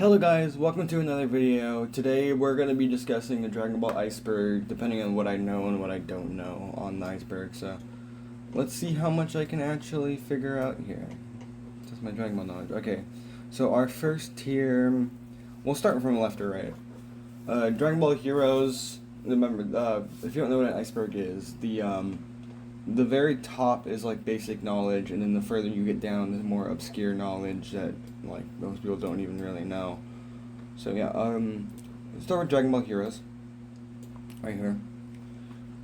Hello guys, welcome to another video. Today we're going to be discussing the Dragon Ball iceberg, depending on what I know and what I don't know on the iceberg. So, let's see how much I can actually figure out here. Just my Dragon Ball knowledge. Okay, so our first tier, we'll start from left to right. Dragon Ball Heroes, remember, if you don't know what an iceberg is, the very top is like basic knowledge, and then the further you get down, the more obscure knowledge that like most people don't even really know. So yeah, let's start with Dragon Ball Heroes. Right here.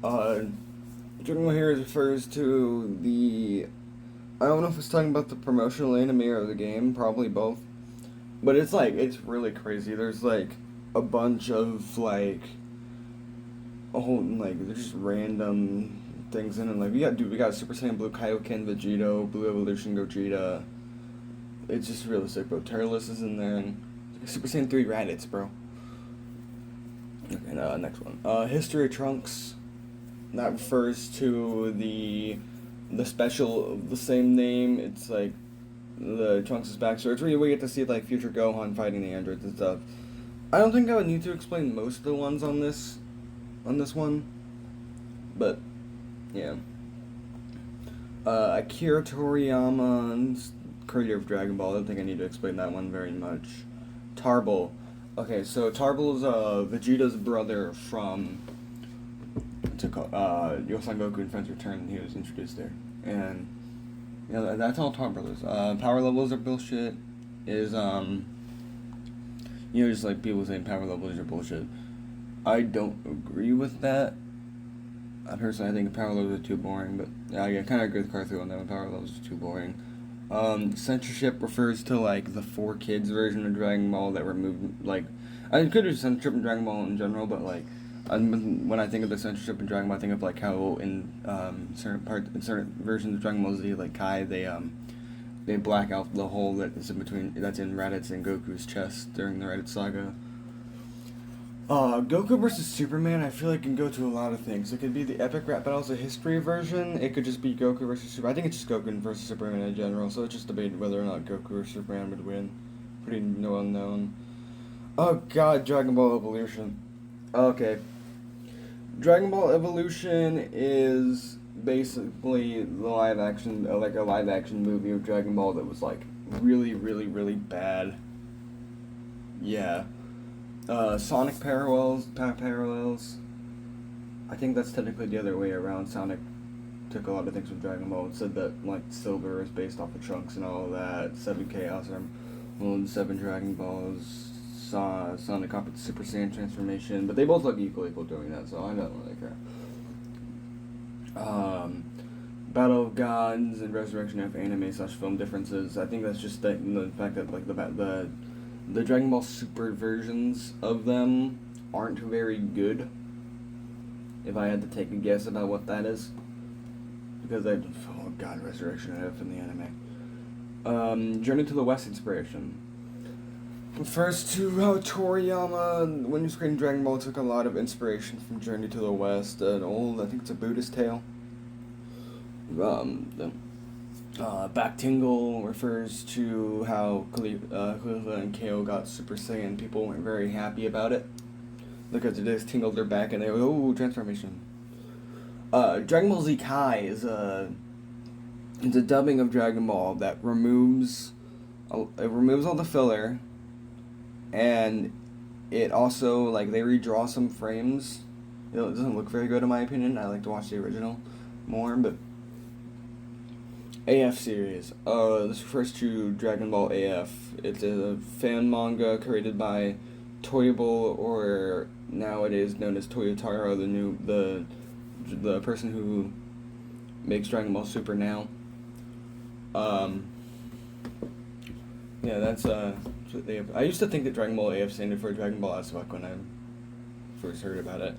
Dragon Ball Heroes refers to the, I don't know if it's talking about the promotional anime or the game, probably both. But it's like, it's really crazy. There's like a bunch of like, there's just random things in it. Like we got Super Saiyan Blue Kaioken Vegito, Blue Evolution Gogeta. It's just really sick, bro. Turles is in there, and Super Saiyan 3 Raditz, bro. Okay, next one. History of Trunks. That refers to the special of the same name. It's like the Trunks' backstory. It's where we get to see like future Gohan fighting the androids and stuff. I don't think I would need to explain most of the ones on this one, but yeah. Akira Toriyama's creator of Dragon Ball. I don't think I need to explain that one very much. Tarbell. Okay, so Tarbell is Vegeta's brother from Yosan Goku and Friends Return. He was introduced there, and yeah, that's all Tarbell is. Power levels are bullshit. Just like people saying power levels are bullshit. I don't agree with that. Personally, I think power levels are too boring, but yeah, I kind of agree with Carthu on that one. Power levels are too boring. Censorship refers to like the 4Kids version of Dragon Ball that removed like, I could do censorship in Dragon Ball in general, but like when I think of the censorship in Dragon Ball, I think of like how in certain versions of Dragon Ball Z, like Kai, they black out the hole that's in Raditz and Goku's chest during the Raditz saga. Goku versus Superman, I feel like can go to a lot of things. It could be the epic rap battles, a history version. It could just be Goku versus Superman. I think it's just Goku versus Superman in general, so it's just debated whether or not Goku or Superman would win. Pretty well known. Oh god, Dragon Ball Evolution. Okay. Dragon Ball Evolution is basically the live action movie of Dragon Ball that was like really, really, really bad. Yeah. Sonic parallels. I think that's technically the other way around. Sonic took a lot of things from Dragon Ball and said that like Silver is based off of Trunks and all of that. 7 Chaos and 7 Dragon Balls. Sonic copied the Super Saiyan transformation, but they both look equal doing that, so I don't really care. Battle of Gods and Resurrection of anime/film differences. I think that's just the fact that like the Dragon Ball Super versions of them aren't very good. If I had to take a guess about what that is, because oh god, Resurrection F in the anime. Journey to the West inspiration refers to how Toriyama, when he was creating Dragon Ball, took a lot of inspiration from Journey to the West, an old, I think it's a Buddhist tale. Back Tingle refers to how Khalifa and KO got Super Saiyan. People weren't very happy about it because it just tingled their back and they were, oh, transformation. Dragon Ball Z Kai is a dubbing of Dragon Ball that removes all the filler, and it also like they redraw some frames. It doesn't look very good in my opinion. I like to watch the original more, but AF series. This refers to Dragon Ball AF. It's a fan manga created by Toyable, or nowadays known as Toyotaro, the person who makes Dragon Ball Super now. Yeah, that's I used to think that Dragon Ball AF standard for Dragon Ball as fuck when I first heard about it.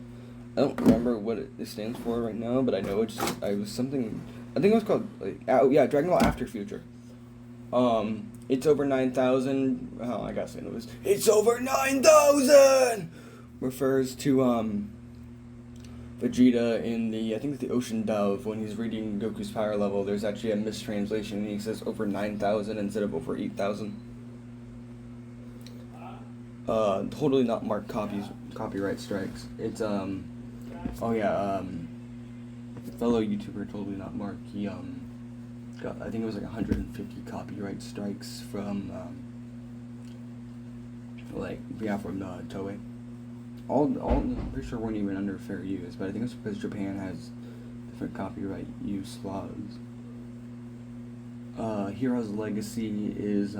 I don't remember what it stands for right now, but I know it was something. I think it was called Dragon Ball After Future. It's over 9,000. Oh, I gotta say it was. It's over 9,000. Refers to Vegeta in I think it's the Ocean Dove, when he's reading Goku's power level. There's actually a mistranslation, and he says over 9,000 instead of over 8,000. Totally not marked copyright strikes. It's oh yeah, fellow YouTuber Totally Not Mark. He got, I think it was like 150 copyright strikes from from Toei. All I'm pretty sure weren't even under fair use, but I think it's because Japan has different copyright use laws. Hero's Legacy is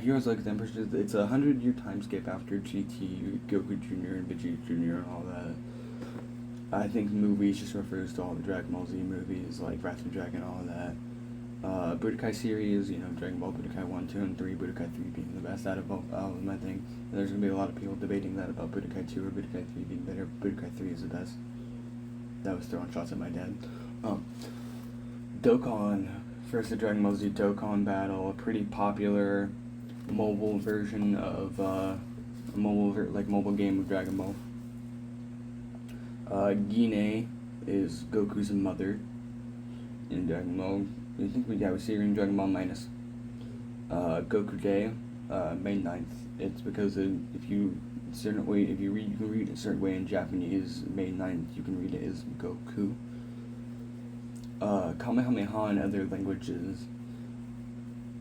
Hero's Legacy. I'm pretty sure it's a 100-year time skip after GT, Goku Jr. and Vegeta Jr. and all that. I think movies just refers to all the Dragon Ball Z movies, like Wrath of Dragon, all of that. Budokai series, Dragon Ball Budokai 1, 2, and 3, Budokai 3 being the best out of all of them, I think. And there's going to be a lot of people debating that about Budokai 2 or Budokai 3 being better. Budokai 3 is the best. That was throwing shots at my dad. Dokkan, first the Dragon Ball Z Dokkan battle, a pretty popular mobile version of, mobile game of Dragon Ball. Gine is Goku's mother in Dragon Ball. I think we see her in Dragon Ball Minus. Goku Day, May 9th. It's because if you read it a certain way in Japanese, May 9th, you can read it as Goku. Kamehameha in other languages.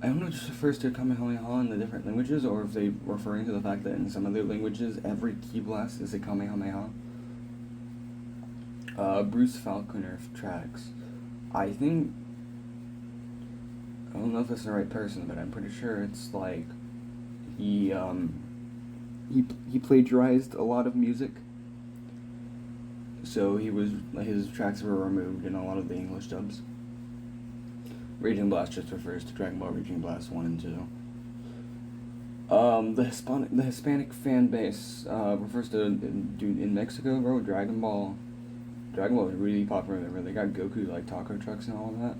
I don't know if it just refers to Kamehameha in the different languages, or if they're referring to the fact that in some other languages, every ki blast is a Kamehameha. Bruce Falconer tracks. I don't know if it's the right person, but I'm pretty sure it's like he plagiarized a lot of music. So his tracks were removed in a lot of the English dubs. Raging Blast just refers to Dragon Ball Raging Blast 1 and 2. The Hispanic fan base refers to in Mexico, bro. Dragon Ball was really popular there. They got Goku like taco trucks and all of that.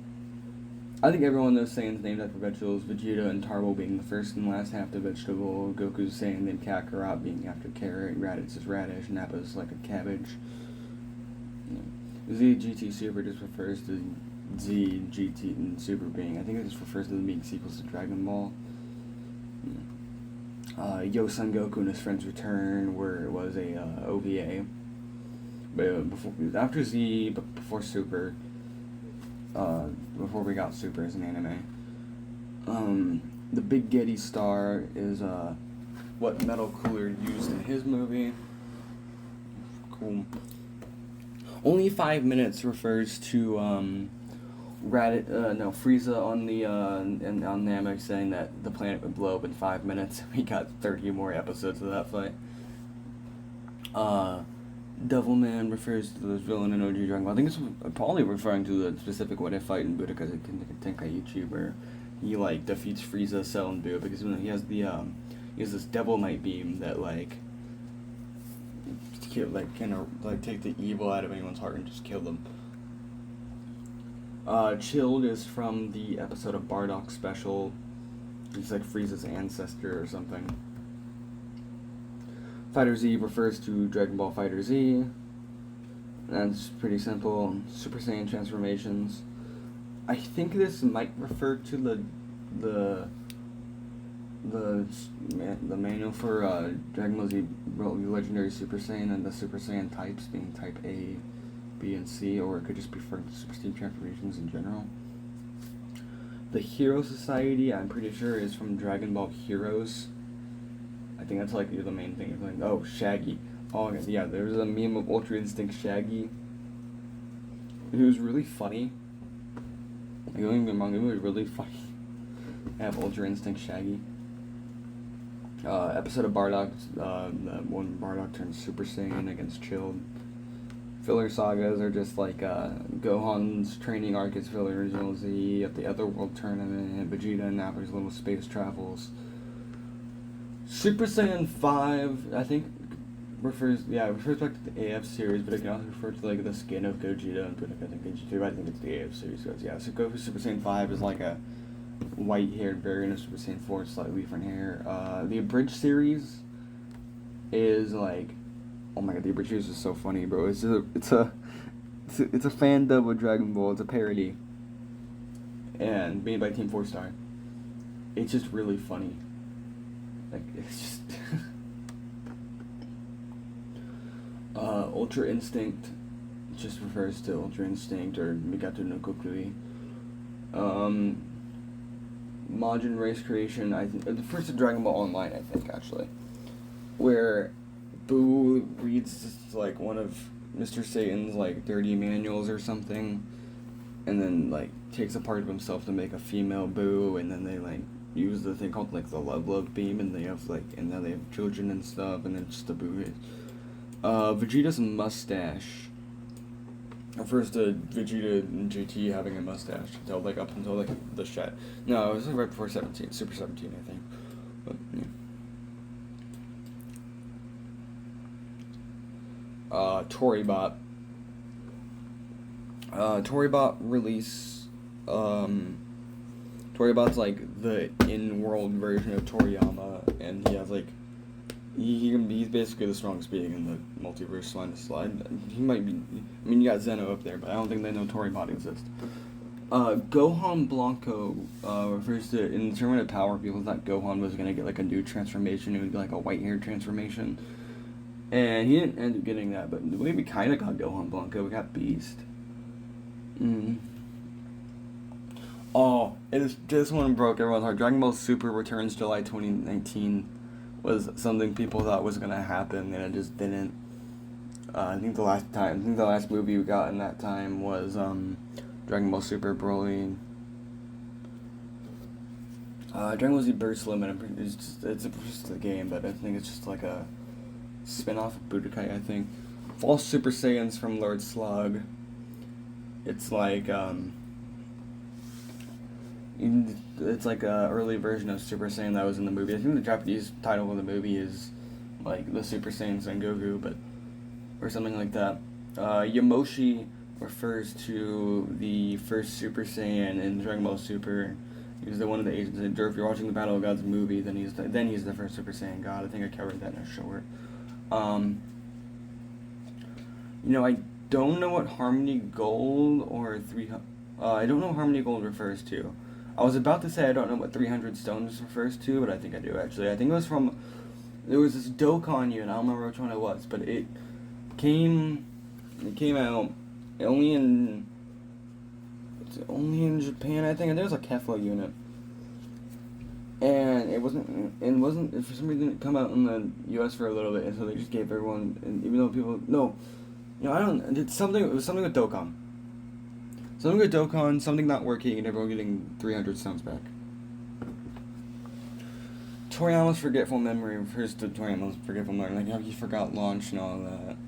I think everyone knows Saiyans named after vegetables. Vegeta and Tarbo being the first and last half the vegetable. Goku's Saiyan named Kakarot being after carrot. Raditz is radish. Nappa's like a cabbage. Z GT Super just refers to Z, GT, and Super being. I think it just refers to them being sequels to Dragon Ball. Yo Son Goku and His Friends Return, where it was a OVA. But after Z, but before Super, before we got Super as an anime. The Big Getty Star is what Metal Cooler used in his movie. Cool. Only 5 minutes refers to Frieza on the on Namek saying that the planet would blow up in 5 minutes. We got 30 more episodes of that fight. Devilman refers to the villain in OG Dragon Ball. I think it's probably referring to the specific What If fight in Budokai Tenkaichi where he like defeats Frieza, Cell, and Buu because he has this Devil Knight beam that take the evil out of anyone's heart and just kill them. Chilled is from the episode of Bardock Special. He's like Frieza's ancestor or something. Fighter Z refers to Dragon Ball Fighter Z. That's pretty simple. Super Saiyan transformations. I think this might refer to the manual for Dragon Ball Z Legendary Super Saiyan and the Super Saiyan types being Type A, B, and C, or it could just be for Super Saiyan transformations in general. The Hero Society, I'm pretty sure, is from Dragon Ball Heroes. I think that's like the main thing. Like, oh, Shaggy. Oh yeah, there's a meme of Ultra Instinct Shaggy. It was really funny. Like, don't get me wrong, it was really funny. I have Ultra Instinct Shaggy. Episode of Bardock, when Bardock turns Super Saiyan against Chilled. Filler sagas are just like Gohan's training arc is filler Original Z at the Otherworld tournament, Vegeta and Nappa's little space travels. Super Saiyan 5, I think, refers back to the AF series, but it can also refer to like the skin of Gogeta and Budokai Tenkaichi 2. I think it's the AF series. So yeah, so Goku Super Saiyan 5 is like a white-haired variant of Super Saiyan 4, slightly different hair. The Abridged series is like, oh my god, the Abridged series is so funny, bro. It's a fan dub of Dragon Ball. It's a parody, and made by Team 4 Star. It's just really funny. Like, it's just... Ultra Instinct just refers to Ultra Instinct or Migato no Kokui. Majin Race Creation, I think, the first Dragon Ball Online, I think, actually, where Boo reads, like, one of Mr. Satan's, like, dirty manuals or something, and then, like, takes a part of himself to make a female Boo, and then they, like, use the thing called, like, the love beam, and they have, like, and now they have children and stuff, and then just the Boo. Vegeta's mustache refers to Vegeta and GT having a mustache until, like, up until, like, the shed. No, it was, like, right before 17, Super 17, I think. But, yeah. Toribot. Toribot release, Toribot's, like, the in-world version of Toriyama, and he has, like, he's basically the strongest being in the multiverse line of slide. He might be, I mean, you got Zeno up there, but I don't think they know Toribot exists. Gohan Blanco, refers to, in the Tournament of Power, people thought Gohan was gonna get, like, a new transformation. It would be, like, a white-haired transformation. And he didn't end up getting that, but the way we kinda got Gohan Blanco, we got Beast. Oh, this one broke everyone's heart. Dragon Ball Super returns July 2019 was something people thought was gonna happen, and it just didn't. I think the last movie we got in that time was Dragon Ball Super Broly. Dragon Ball Z Burst Limit. It's just a game, but I think it's just like a spin-off of Budokai. I think False Super Saiyans from Lord Slug. It's like it's like a early version of Super Saiyan that was in the movie. I think the Japanese title of the movie is like the Super Saiyan Sengoku, but or something like that. Yamoshi refers to the first Super Saiyan in Dragon Ball Super. He's the one of the agents. If you're watching the Battle of Gods movie, then he's the first Super Saiyan God. I think I covered that in a short. I don't know what Harmony Gold or I don't know what Harmony Gold refers to. I was about to say I don't know what 300 Stones refers to, but I think I do actually. I think it was there was this Dokkan unit. I don't remember which one it was, but it came out only in Japan. I think, and there was a Kefla unit, and it wasn't for some reason it come out in the U.S. for a little bit, and so they just gave everyone. And even though people I don't. It was something with Dokkan. Something with Dokkan, something not working, and everyone getting 300 stones back. Toriyama's forgetful memory refers to Toriyama's forgetful memory, like how he forgot launch and all that.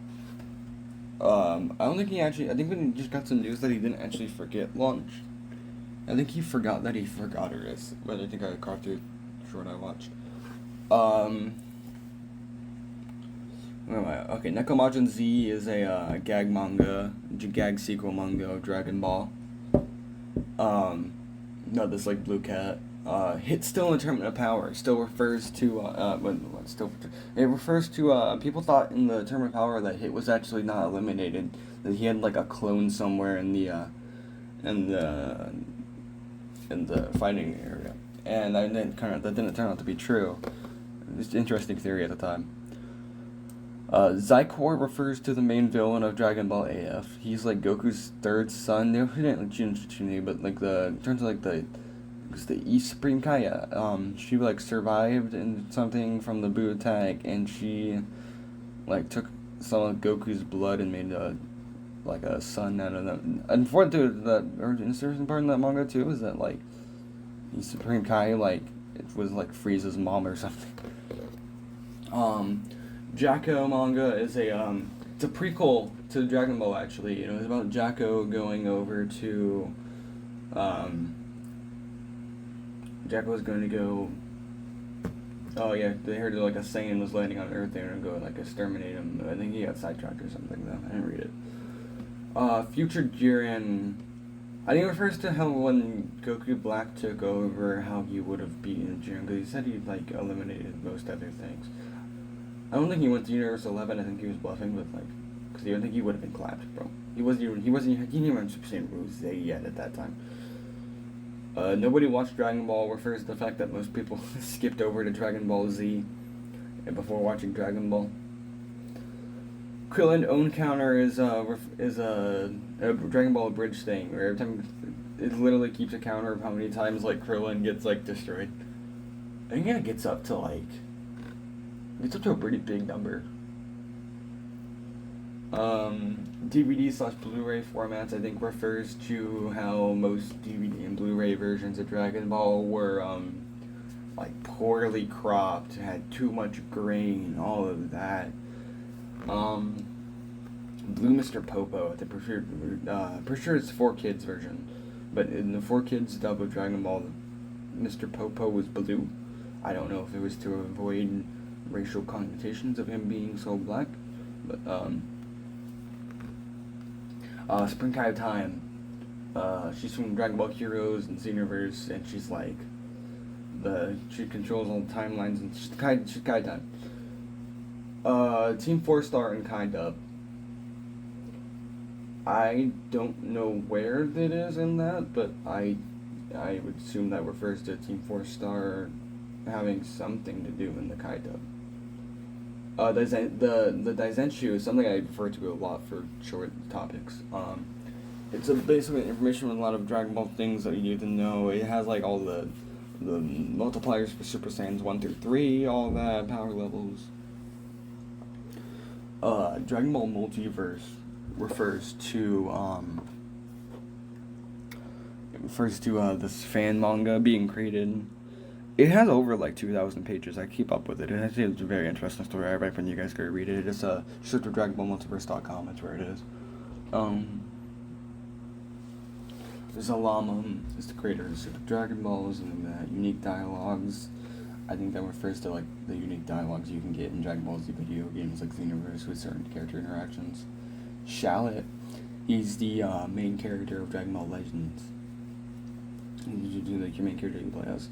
I don't think I think we just got some news that he didn't actually forget launch. I think he forgot that he forgot her, but I think I caught through short I watched. Where am I? Okay, Nekomajin Z is a gag sequel manga of Dragon Ball. This like Blue Cat. Hit still in the Tournament of Power still refers to it refers to people thought in the Tournament of Power that Hit was actually not eliminated, that he had like a clone somewhere in the fighting area, and that didn't turn out to be true. It's an interesting theory at the time. Zykor refers to the main villain of Dragon Ball AF. He's like Goku's third son. They didn't like Jinchuni, but like in terms of like the East Supreme Kaya. She like survived in something from the Buu attack, and she like took some of Goku's blood and made a son out of them. And for the interesting part in that manga too is that like East Supreme Kai it was like Frieza's mom or something. Jacko manga is it's a prequel to Dragon Ball actually. It's about Jacko going over to Jacko was going to go. Oh yeah, they heard like a Saiyan was landing on Earth. They were going to go like exterminate him. I think he got sidetracked or something though. I didn't read it. Future Jiren. I think it refers to how when Goku Black took over, how he would have beaten Jiren, because he said he like eliminated most other things. I don't think he went to Universe 11. I think he was bluffing, but because I don't think he would have been clapped, bro. He didn't even Super Saiyan Rose yet at that time. Nobody watched Dragon Ball refers to the fact that most people skipped over to Dragon Ball Z before watching Dragon Ball. Krillin own counter is a Dragon Ball bridge thing where every time it literally keeps a counter of how many times like Krillin gets like destroyed. I think it gets up to a pretty big number. DVD/Blu-ray formats I think refers to how most DVD and Blu-ray versions of Dragon Ball were like poorly cropped, had too much grain, all of that. Blue Mr. Popo, the pretty sure it's 4Kids version, but in the 4Kids dub of Dragon Ball, Mr. Popo was blue. I don't know if it was to avoid racial connotations of him being so black, but Spring Kai of Time. She's from Dragon Ball Heroes and Xenoverse, and she's like she controls all the timelines, and she's Kai Time. Team 4-Star and Kai Dub. I don't know where it is in that, but I would assume that refers to Team 4-Star having something to do in the Kai Dub. The Daizenshu is something I refer to a lot for short topics. It's basically information with a lot of Dragon Ball things that you need to know. It has like all the multipliers for Super Saiyans 1 through 3, all that, power levels. Dragon Ball Multiverse refers to this fan manga being created. It has over like 2,000 pages. I keep up with it. It's a very interesting story. I recommend you guys go read it. It's search for DragonBallMultiverse.com. That's where it is. Zalama is the creator of Super Dragon Balls and unique dialogues. I think that refers to like the unique dialogues you can get in Dragon Ball Z video games like Xenoverse with certain character interactions. Shallot, he's the main character of Dragon Ball Legends. You do like your main character you play as.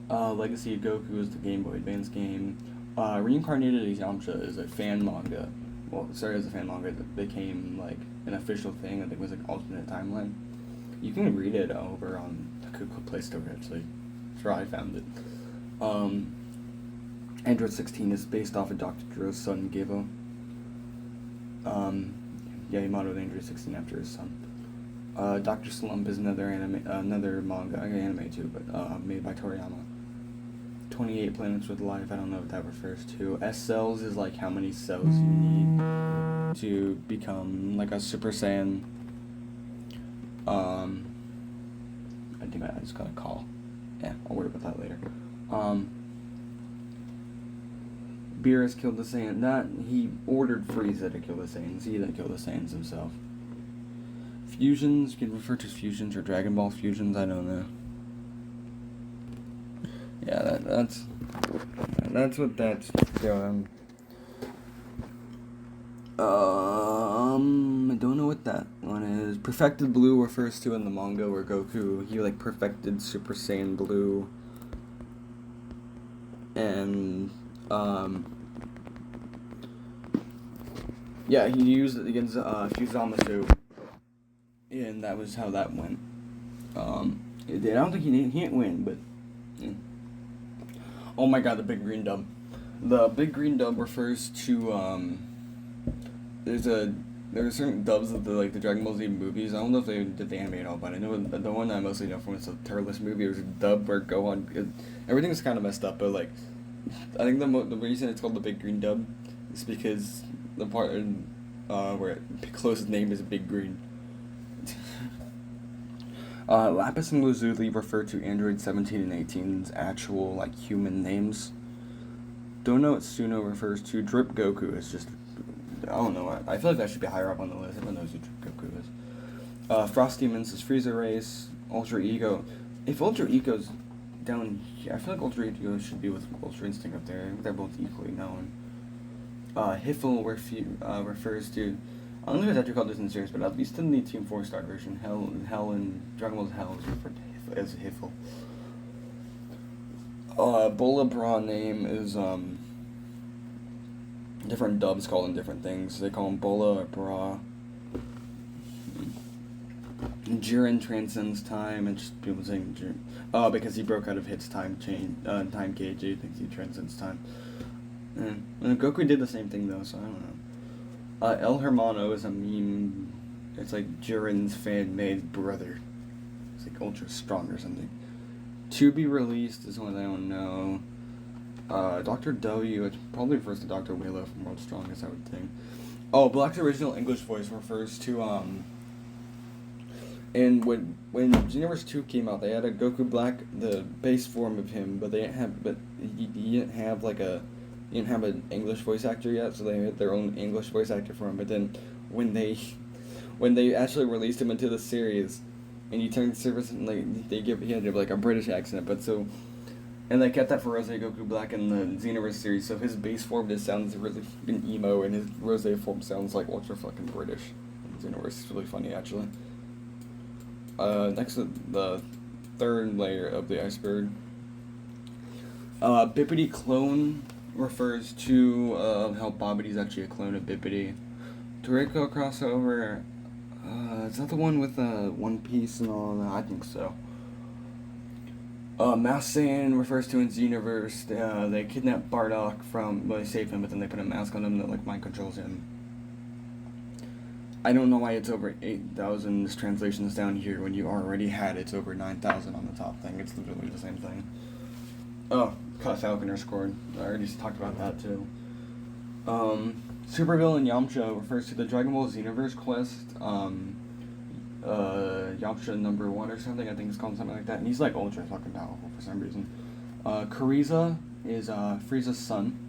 Legacy of Goku is the Game Boy Advance game. Reincarnated Yamcha is a fan manga. Well, it started as a fan manga that became like an official thing. I think it was like alternate timeline. You can read it over on the Google Play Store actually. That's where I found it. Android 16 is based off of Dr. Jiro's son, Givo. He modeled Android 16 after his son. Dr. Slump is another manga, anime too, but made by Toriyama. 28 planets with life, I don't know what that refers to. S cells is like how many cells you need to become like a Super Saiyan. I think I just got a call. Yeah, I'll worry about that later. Beerus killed the Saiyan. He ordered Frieza to kill the Saiyans. He didn't kill the Saiyans himself. Fusions, you can refer to fusions or Dragon Ball fusions, I don't know. Yeah, that's what that's doing. I don't know what that one is. Perfected Blue refers to in the manga where Goku, he like perfected Super Saiyan Blue. And, yeah, he used it against, Fusamasu. And that was how that went. I don't think he didn't win, but, yeah. Oh my god, the Big Green Dub. The Big Green Dub refers to, there are certain dubs of the Dragon Ball Z movies. I don't know if they did the anime at all, but I know the one I mostly know from is the Turles movie. It was a dub where Gohan, everything was kind of messed up, but like, I think the reason it's called the Big Green Dub is because the part where Piccolo's name is Big Green. Lapis and Lazuli refer to Android 17 and 18's actual like human names. Don't know what Suno refers to. Drip Goku is just, I don't know. I feel like that should be higher up on the list. Everyone knows who Drip Goku is. Frosty Mince is Frieza Race. Ultra Ego. If Ultra Ego's down here, I feel like Ultra Ego should be with Ultra Instinct up there. They're both equally known. Hiffle refers to, I don't know if it's actually called this in the series, but at least in the Team 4-Star version, Hell and Dragon Ball's Hell is referred to as Hiffle. Bola Bra name is, different dubs call them different things. They call them Bola or Bra. Jiren transcends time, and just people saying Jiren. Oh, because he broke out of Hit's time cage, he thinks he transcends time. And Goku did the same thing though, so I don't know. El Hermano is a meme. It's like Jiren's fan-made brother. It's like ultra strong or something. To be released is one I don't know. Dr. W, it probably refers to Dr. Willow from World's Strongest, I would think. Oh, Black's original English voice refers to, and when Xenoverse 2 came out, they had a Goku Black, the base form of him, but he didn't have an English voice actor yet, so they had their own English voice actor for him. But then when they actually released him into the series, and he turned service, and he had like a British accent, and they kept that for Rose Goku Black in the Xenoverse series, so his base form just sounds really fucking emo, and his Rose form sounds like ultra fucking British. Xenoverse is really funny, actually. Next, the third layer of the iceberg. Bippity clone refers to how Bobbity's actually a clone of Bippity. Toriko crossover, is that the one with One Piece and all that? I think so. Mask Saiyan refers to in Xenoverse, they kidnap Bardock they save him, but then they put a mask on him that mind controls him. I don't know why it's over 8,000, this translation's down here, when you already had it's over 9,000 on the top thing. It's literally the same thing. Oh, Cut Falconer scored. I already talked about that too. Supervillain Yamcha refers to the Dragon Ball Xenoverse quest, Yamcha number 1 or something, I think it's called something like that, and he's like ultra fucking powerful for some reason. Kuriza is Frieza's son.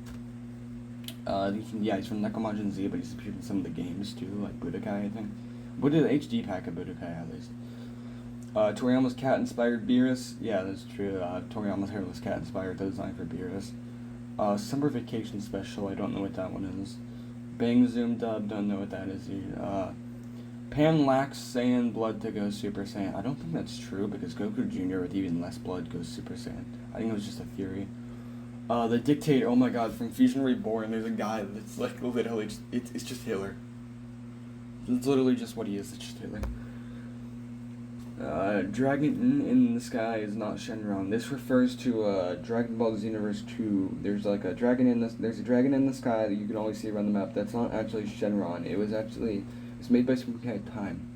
He's from Nekomajin Z, but he's appeared in some of the games too, like Budokai, I think. What did the HD pack of Budokai at least? Toriyama's cat-inspired Beerus. Yeah, that's true. Toriyama's hairless cat inspired the design for Beerus. Summer Vacation Special, I don't know what that one is. Bang Zoom Dub, don't know what that is either. Pan lacks Saiyan blood to go Super Saiyan. I don't think that's true, because Goku Jr. with even less blood goes Super Saiyan. I think it was just a theory. The Dictator, oh my god, from Fusion Reborn, there's a guy that's like literally just, it's just Hitler. It's literally just what he is, it's just Hitler. Dragon in the sky is not Shenron. This refers to Dragon Ball Xenoverse 2. There's a dragon in the sky that you can only see around the map. That's not actually Shenron. It's made by some kind of time.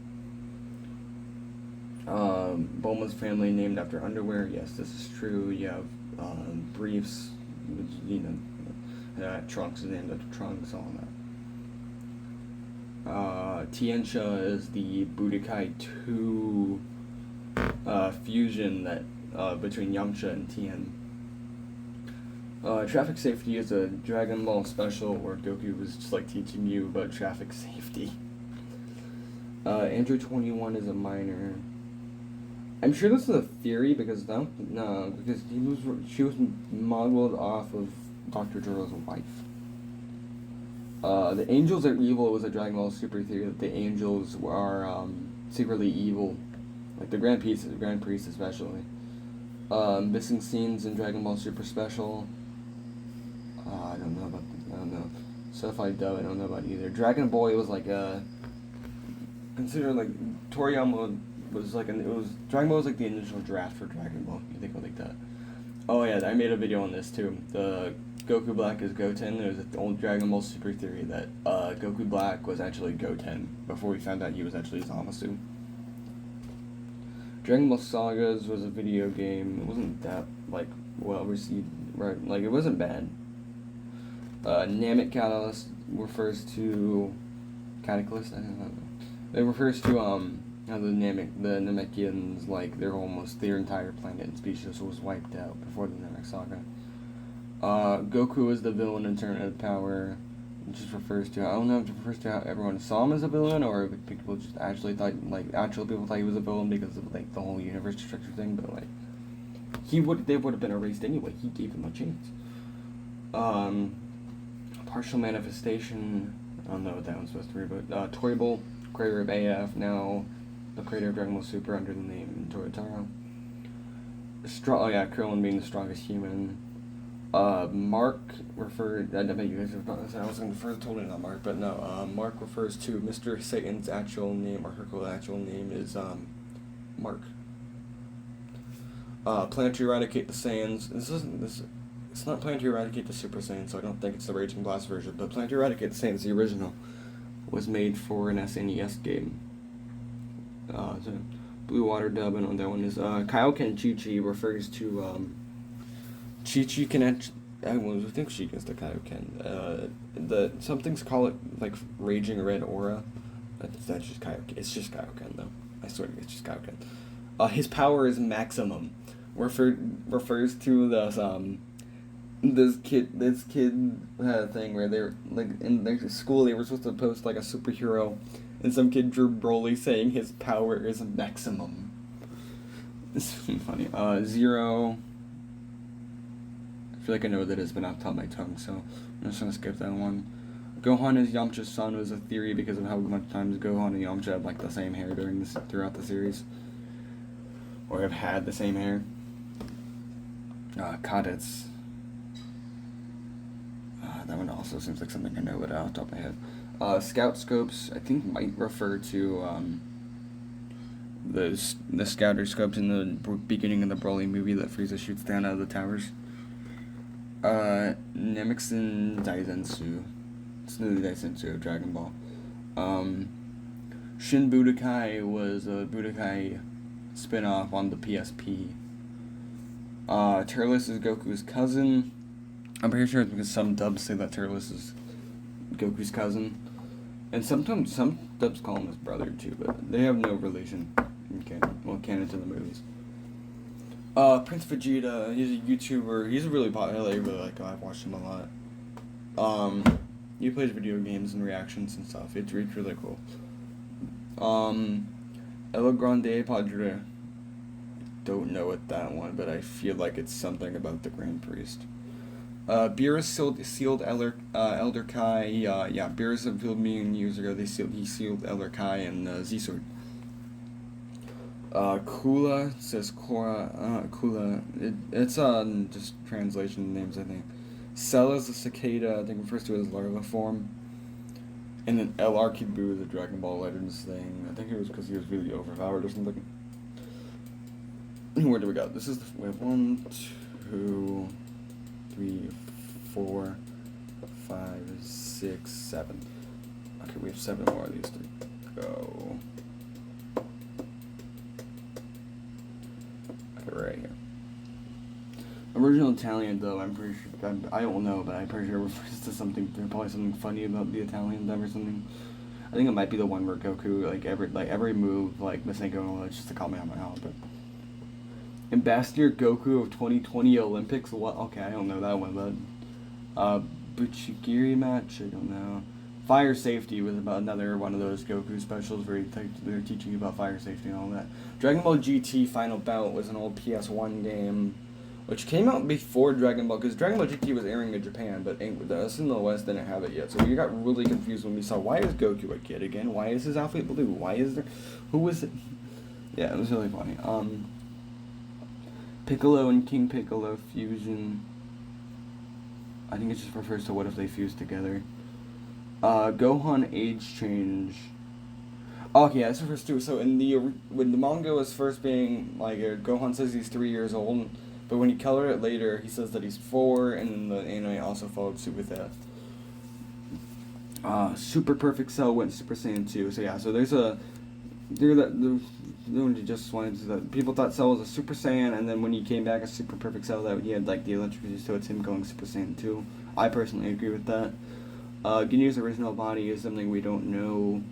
Bulma's family named after underwear. Yes, this is true. You have briefs, which, Trunks is named after Trunks, all that. Tianxia is the Budokai 2 fusion that between Yamcha and Tien. Traffic safety is a Dragon Ball special where Goku was just like teaching you about traffic safety. Andrew 21 is a minor. I'm sure this is a theory because she was modeled off of Dr. Zoro's wife. The angels are evil was a Dragon Ball Super theory that the angels are secretly evil, like the Grand Priest especially. Missing scenes in Dragon Ball Super Special. I don't know. Certified Dub, I don't know about either. Dragon Boy was like considered like Toriyama was like Dragon Ball was like the initial draft for Dragon Ball. You think of it like that. Oh yeah, I made a video on this too. The Goku Black is Goten. There's an old Dragon Ball Super theory that Goku Black was actually Goten before we found out he was actually Zamasu. Dragon Ball Sagas was a video game. It wasn't that well received, right? Like it wasn't bad. Namek Catalyst refers to Cataclysm. I don't know. It refers to how the Namekians, like their entire planet and species was wiped out before the Namek Saga. Goku is the villain in Tournament of Power. It just refers to, I don't know if it refers to how everyone saw him as a villain, or if people just actually thought, actual people thought he was a villain because of, the whole universe destruction thing, but, they would have been erased anyway. He gave them a chance. Partial Manifestation, I don't know what that one's supposed to be, but, Toyable, creator of AF, now the creator of Dragon Ball Super under the name Toyotaro. Krillin being the strongest human. Mark referred. I bet you guys have probably said I was going to refer totally not Mark, but no. Mark refers to Mr. Satan's actual name, or Hercule's actual name is Mark. Plan to eradicate the Saiyans. It's not Plan to eradicate the Super Saiyan, so I don't think it's the Raging Blast version. But Plan to eradicate the Saiyans, the original, was made for an SNES game. So Blue Water dub, and that one is Kaioken Chi-Chi refers to Chi-Chi can actually. I think she gets the Kaioken. Some things call it like Raging Red Aura. That's just Kaioken. It's just Kaioken though. I swear to God, it's just Kaioken. His power is maximum. Refers to this kid thing where they're like in their school they were supposed to post like a superhero, and some kid drew Broly saying his power is maximum. It's funny. Zero. I feel like I know what that is, but not off the top of my tongue, so I'm just gonna skip that one. Gohan is Yamcha's son was a theory because of how much times Gohan and Yamcha have like the same hair throughout the series, or have had the same hair. Kadets. That one also seems like something I know, but off the top of my head. Scout scopes, I think, might refer to the scouter scopes in the beginning of the Broly movie that Frieza shoots down out of the towers. Namekian Daisensu. It's the Daisensu of Dragon Ball. Shin Budokai was a Budokai spin-off on the PSP. Turles is Goku's cousin. I'm pretty sure it's because some dubs say that Turles is Goku's cousin. And sometimes some dubs call him his brother too, but they have no relation in canon to the movies. Prince Vegeta, he's a YouTuber. He's really popular. I really like him. I've watched him a lot. He plays video games and reactions and stuff. It's really cool. El Grande Padre. Don't know what that one, but I feel like it's something about the Grand Priest. Beerus sealed Elder Kai. Beerus revealed million years ago. He sealed Elder Kai and Z-Sword. Kula says Kora. Kula. It's just translation names, I think. Cell is a cicada. I think refers to it as larva form. And then LR Kibu, the Dragon Ball Legends thing. I think it was because he was really overpowered or something. Where do we go? This is we have 1, 2, 3, 4, 5, 6, 7. Okay, we have 7 more of these to go. Okay, right here. Original Italian dub, I'm pretty sure, I don't know, but I'm pretty sure it refers to something, probably something funny about the Italian dub or something. I think it might be the one where Goku, every move, Masenko, it's just a Kamehameha, but... Ambassador Goku of 2020 Olympics, what? Okay, I don't know that one, but... Buchigiri match, I don't know. Fire safety was about another one of those Goku specials where they're teaching you about fire safety and all that. Dragon Ball GT Final Bout was an old PS1 game, which came out before Dragon Ball, because Dragon Ball GT was airing in Japan, but us in the West didn't have it yet. So we got really confused when we saw, why is Goku a kid again? Why is his outfit blue? Why is there... Who is it? Yeah, it was really funny. Piccolo and King Piccolo fusion. I think it just refers to what if they fuse together. Gohan age change. Okay, that's refers to, so when the manga was first being, Gohan says he's 3 years old, but when you color it later, he says that he's 4, and then the anime also followed suit with that. Super Perfect Cell went Super Saiyan 2, so yeah, so there's a, just wanted to, people thought Cell was a Super Saiyan, and then when he came back as Super Perfect Cell, that he had, the electricity, so it's him going Super Saiyan 2. I personally agree with that. Ginyu's original body is something we don't know,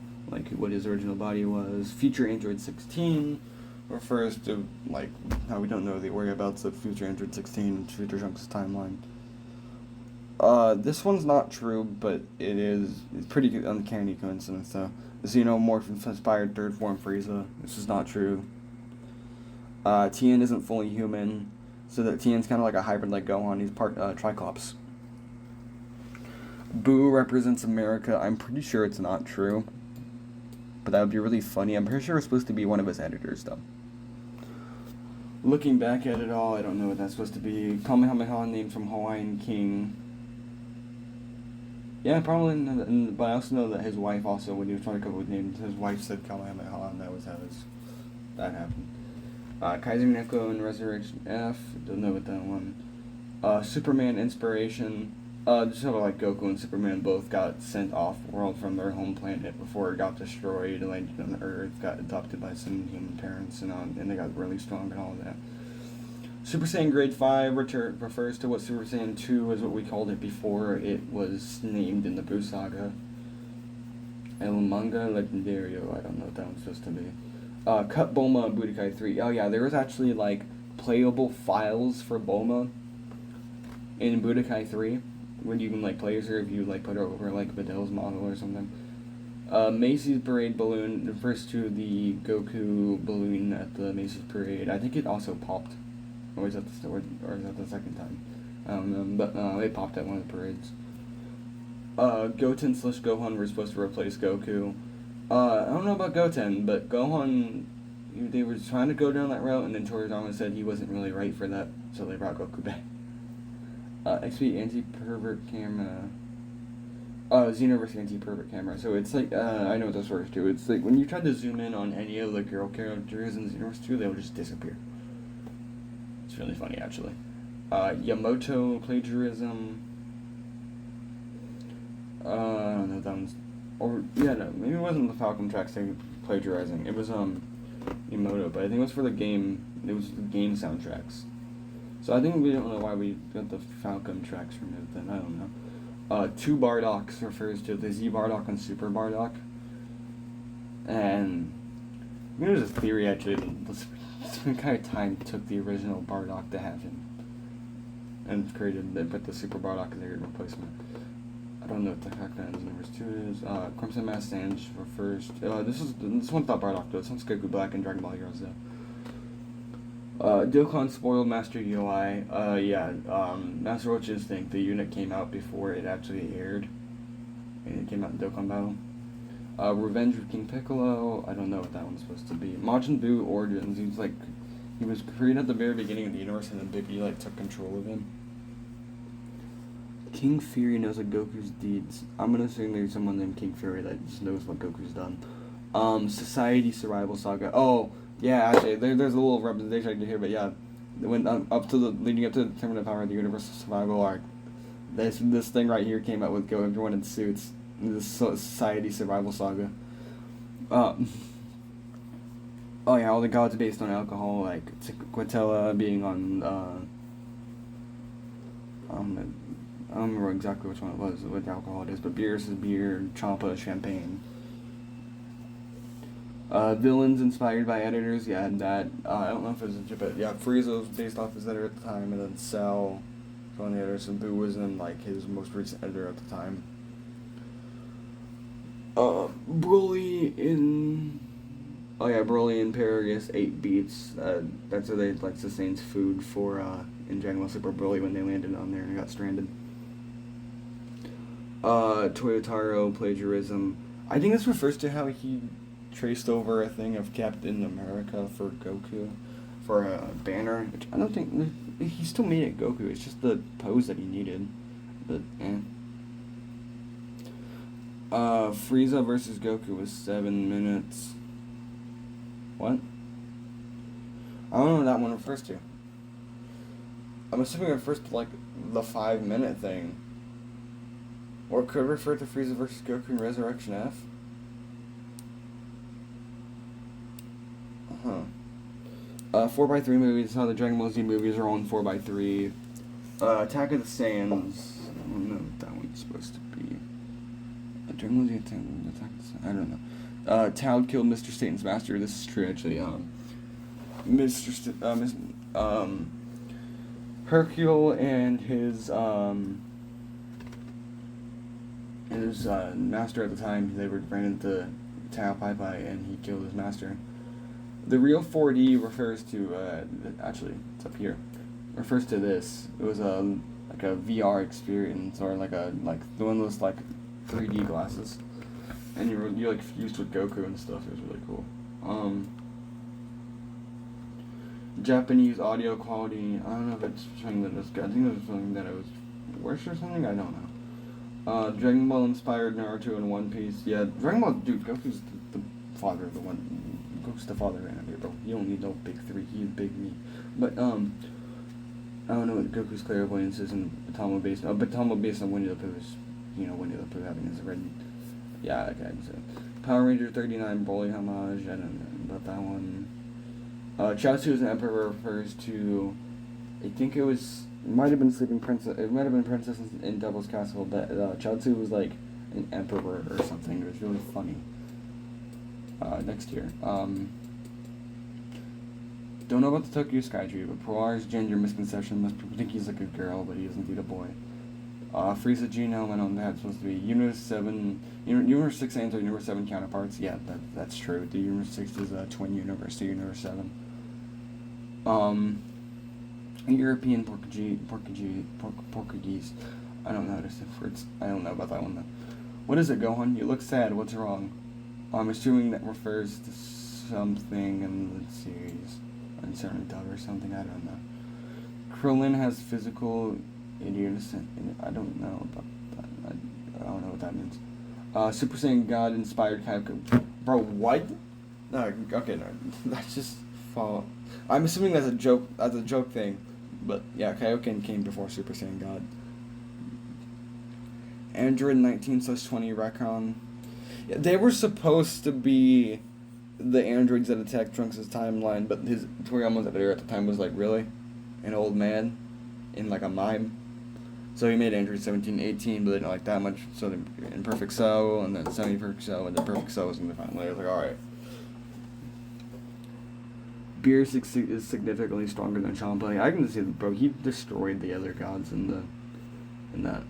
what his original body was. Future Android 16 refers to, how we don't know the whereabouts of Future Android 16 and Future Trunks' timeline. This one's not true, but it's pretty uncanny coincidence, though. The Xenomorph-inspired third form Frieza. This is not true. Tien isn't fully human, so that Tien's kind of like a hybrid like Gohan. He's part Triclops. Boo represents America. I'm pretty sure it's not true, but that would be really funny. I'm pretty sure it's supposed to be one of his editors, though. Looking back at it all, I don't know what that's supposed to be. Kamehameha named from Hawaiian king. Yeah, probably, but I also know that his wife also, when he was trying to come up with names, his wife said Kamehameha, and that was how that happened. Kaiser Neko and Resurrection F, don't know what that one. Superman Inspiration, just how like Goku and Superman both got sent off world from their home planet before it got destroyed, landed on Earth, got adopted by some human parents, and they got really strong and all of that. Super Saiyan Grade 5 refers to what Super Saiyan 2 was what we called it before it was named in the Buu Saga. El Manga Legendario, I don't know what that one's supposed to be. Cut Bulma and Budokai 3. Oh yeah, there was actually like playable files for Bulma in Budokai 3 where you can like play her if you like put her over like Vidal's model or something. Macy's Parade balloon refers to the Goku balloon at the Macy's Parade. I think it also popped. Or is that the story, or is that the second time? I don't know, but it popped at one of the parades. Goten/Gohan were supposed to replace Goku. I don't know about Goten, but Gohan, they were trying to go down that route, and then Toriyama said he wasn't really right for that, so they brought Goku back. XP anti-pervert camera. Xenoverse anti-pervert camera. So it's like, I know what this refers to. It's like when you try to zoom in on any of the girl characters in Xenoverse 2, they'll just disappear. It's really funny, actually. Yamoto plagiarism. I don't know if that one's... Or, yeah, no, maybe it wasn't the Falcon tracks thing plagiarizing. It was, Yamoto, but I think it was for the game. It was the game soundtracks. So I think we don't know why we got the Falcon tracks removed then. I don't know. Two Bardoks refers to the Z Bardock and Super Bardock. And there's a theory, actually, that this kind of time took the original Bardock to have him. And they put the Super Bardock as their replacement. I don't know what the heck that is. Number 2 is Crimson Mask Sand refers to, this one's not Bardock though. This one's Goku Black and Dragon Ball Heroes though. Dokkan spoiled Master UI. Master Roaches think the unit came out before it actually aired. And it came out in Dokkan Battle. Revenge of King Piccolo. I don't know what that one's supposed to be. Majin Buu Origins. He was created at the very beginning of the universe, and then Big E took control of him. King Fury knows of Goku's deeds. I'm gonna assume there's someone named King Fury that just knows what Goku's done. Society Survival Saga. Oh, yeah, actually, there's a little representation I did here, but yeah, when leading up to the Tournament of Power of the Universal Survival arc, this thing right here came out with everyone in suits. This Society Survival Saga. Oh yeah, all the gods based on alcohol, like Quintella being on. I don't remember exactly which one it was, what alcohol it is, but beer is beer, Champa is champagne. Villains inspired by editors, yeah, that, I don't know if it was legit, but yeah, Frieza was based off his editor at the time, and then Cell was one of the editors, and Boo was in, like, his most recent editor at the time. Broly in Paragus 8 beats, that's where they, like, sustained food for, in Dragon Ball Super Broly when they landed on there and got stranded. Toyotaro plagiarism. I think this refers to how he traced over a thing of Captain America for Goku for a banner, which I don't think he still made it Goku. It's just the pose that he needed. But Frieza versus Goku was 7 minutes. What? I don't know what that one refers to. I'm assuming it refers to like the 5-minute thing. Or could refer to Frieza versus Goku in Resurrection F. 4x3 movies, how the Dragon Ball Z movies are all in 4x3. Attack of the Saiyans. I don't know what that one's supposed to be. Dragon Ball Z Attack of the Saiyans. I don't know. Tao killed Mr. Satan's master. This is true, actually. Hercule and his master at the time, they ran into Tao Pai Pai, and he killed his master. The real 4D refers to, actually, it's up here, refers to this. It was like a VR experience, or like one of those like 3D glasses, and you like fused with Goku and stuff. It was really cool. Japanese audio quality. I don't know if it's showing that it's good. I think it was showing that it was worse or something. I don't know. Dragon Ball inspired Naruto and One Piece. Yeah, Dragon Ball, dude, Goku's the father of the one. Goku's the father of anime, bro. You don't need no big three. He's big me. But I don't know what Goku's clairvoyance is in Batama based. Batama based on Winnie the Pooh's. Winnie the Pooh having his red. Yeah, okay. So Power Ranger 39 Broly homage. I don't know about that one. Chaozu as an emperor refers to, I think it might have been Sleeping Princess, it might have been Princess in Devil's Castle, but Chaozu was like an emperor or something. It was really funny. Next year. Don't know about the Tokyo Sky Tree, but Poir's gender misconception must think he's like a girl, but he is indeed a boy. Frieza genome, I don't know that's supposed to be. Universe 6 and Universe 7 counterparts. Yeah, that's true. The Universe 6 is a twin universe to Universe 7. European Portuguese. I don't know how to say words. I don't know about that one though. What is it, Gohan? You look sad. What's wrong? I'm assuming that refers to something in the series. Uncertain dog or something. I don't know. Krillin has physical idiocy. I don't know about that. I don't know what that means. Super Saiyan God inspired Kaioken. Bro, what? No, okay, no. That's just fall. I'm assuming that's a joke. That's a joke thing, but yeah, Kaioken came before Super Saiyan God. Android 19/20 Recon. Yeah, they were supposed to be the androids that attacked Trunks' timeline, but his Toriyama's editor at the time was like, really? An old man? In like a mime? So he made Android 17/18, but they didn't like that much, so they in Perfect Cell, and then Semi-Perfect Cell, and then Perfect Cell was in the final. They was like, alright. Beer is significantly stronger than Champa. I can see that, bro. He destroyed the other gods in that.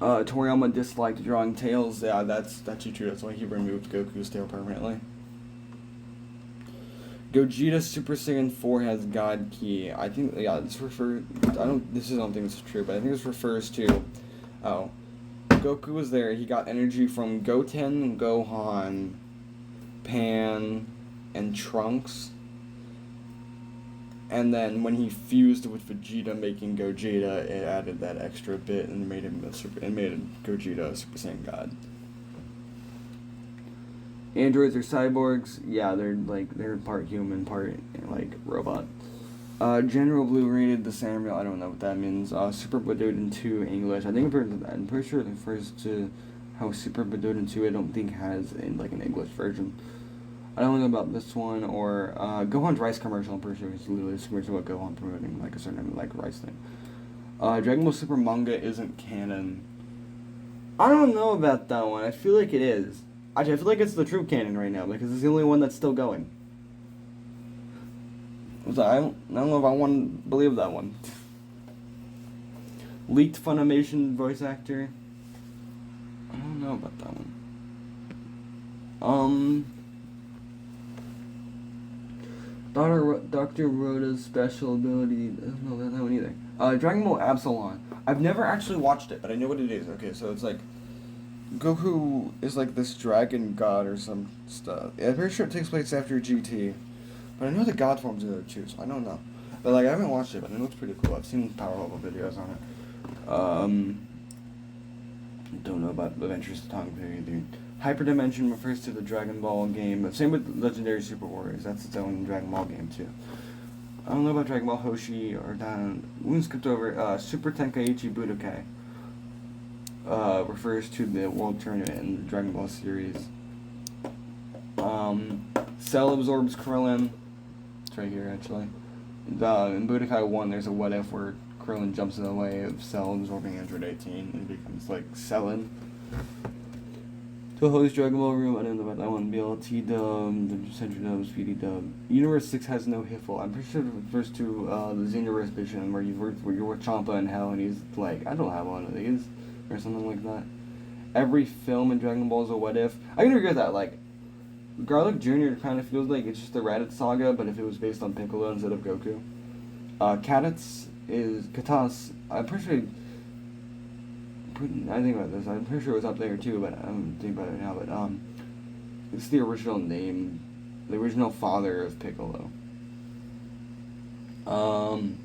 Toriyama disliked drawing tails. Yeah, that's true. That's why he removed Goku's tail permanently. Gogeta Super Saiyan 4 has God Ki. I think, yeah, this I don't think this is true, but I think this refers to, Goku was there. He got energy from Goten, Gohan, Pan, and Trunks. And then when he fused with Vegeta, making Gogeta, it added that extra bit and made Gogeta a Super Saiyan God. Androids are cyborgs. Yeah, they're part human, part like robot. General Blue rated the Samuel. I don't know what that means. Super Budoden 2 English. I'm pretty sure it refers to how Super Budoden 2 I don't think has an English version. I don't know about this one or Gohan's rice commercial. I'm pretty sure it's literally a commercial about Gohan promoting a certain rice thing. Dragon Ball Super manga isn't canon. I don't know about that one. I feel like it is. Actually, I feel like it's the true canon right now because it's the only one that's still going. So I don't know if I want to believe that one. Leaked Funimation voice actor. I don't know about that one. Dr. Rhoda's special ability. I don't know that one either. Dragon Ball Absalon. I've never actually watched it, but I know what it is. Okay, so it's like Goku is like this dragon god or some stuff. Yeah, I'm pretty sure it takes place after GT, but I know the god forms in there too, so I don't know. But I haven't watched it, but it looks pretty cool. I've seen power level videos on it. Don't know about Adventures of Tongue Period, dude. Hyperdimension refers to the Dragon Ball game, but same with Legendary Super Warriors. That's its own Dragon Ball game too. I don't know about Dragon Ball Hoshi or Dan. We skipped over Super Tenkaichi Budokai. Refers to the World Tournament in the Dragon Ball series. Cell absorbs Krillin. It's right here actually. In Budokai 1, there's a what if where Krillin jumps in the way of Cell absorbing Android 18 and becomes Cellin. The host Dragon Ball Room, I don't know about that one. BLT dub, the Central dub, Speedy dub. Universe 6 has no Hiffle. I'm pretty sure it refers to the Xenoverse vision where you're with Champa in hell and he's like, I don't have one of these. Or something like that. Every film in Dragon Ball is a what if. I can agree with that. Garlic Jr. kind of feels like it's just the Raditz saga, but if it was based on Piccolo instead of Goku. Katas. I'm pretty sure. I think about this. I'm pretty sure it was up there too, but I'm thinking about it now. But it's the original name, the original father of Piccolo. Um,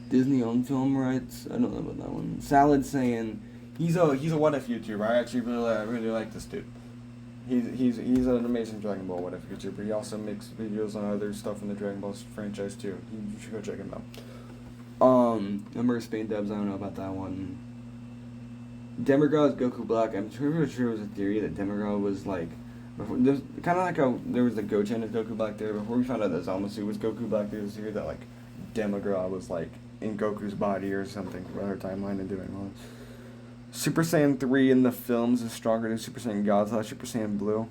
Disney owned film rights. I don't know about that one. Salad saying he's a what if YouTuber. I actually really like this dude. He's an amazing Dragon Ball what if YouTuber. He also makes videos on other stuff in the Dragon Ball franchise too. You should go check him out. Number Spain Dubs. I don't know about that one. Demigod Goku Black. I'm pretty sure it was a theory that Demigod was like. There's kind of like how there was the Goten of Goku Black there. Before we found out that Zamasu was Goku Black, there was a theory that like Demigod was like in Goku's body or something for her timeline and doing all that. Super Saiyan 3 in the films is stronger than Super Saiyan God / Super Saiyan Blue.